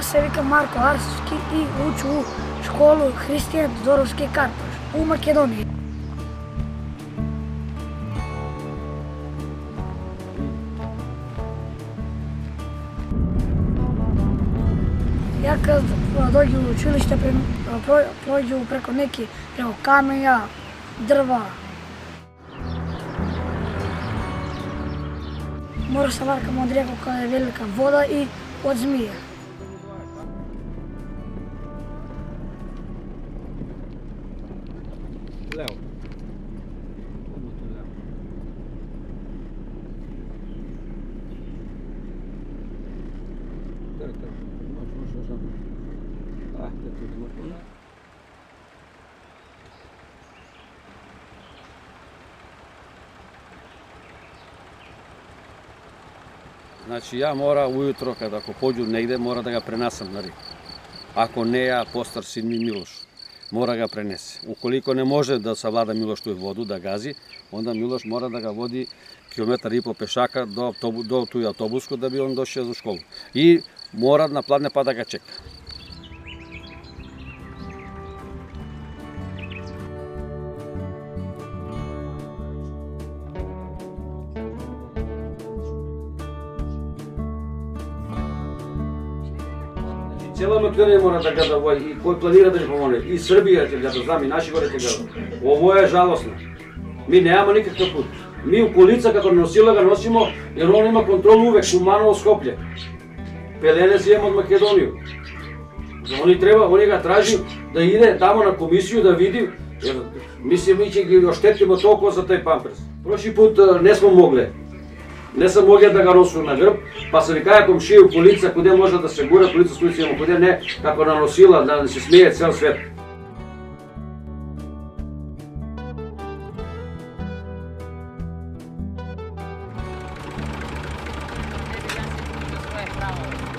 Ja se vikam Marko Arsovski i uču u školu Hristijan Zorovski Karpoš u Makedoniji. Ja kad dođu u učilište prođu preko kamenja, drva. Mora se varkamo od rijeku kada je velika voda i od zmije. Levo. Znači ja mora ujutro kada ako pođu negde mora da ga prenasam na rijeku. Ako ne ja, postar sin mi Miloš, mora ga prenese. Ukoliko ne može da savlada Miloš tu vodu, da gazi, onda Miloš mora da ga vodi 1,5 km pešaka do tu autobusku da bi on došao za školu. I mora na Pladne pa da ga čeka. Cijela Makedonija mora da ga dovoji i koji planira da mi pomogne. I Srbija će ga da znam i naši gore će ga. Ovo je žalostno. Mi nemamo nikakav put. Mi u kolica kako nosila ga nosimo jer on ima kontrolu uvek Šumanovo Skoplje. Pelene zijemo od Makedoniju. Oni ga traži da ide tamo na komisiju da vidi jer mislim mi će ga oštetimo toliko za taj pampers. Prošli put ne smo mogli. Ne sam mogla da ga nosu na grb, pa sam nekaja komšiju kolica, kude može da se gura, kolica s kulicima, kude ne, kako nanosila, da se smije cel svet. Svoje pravo.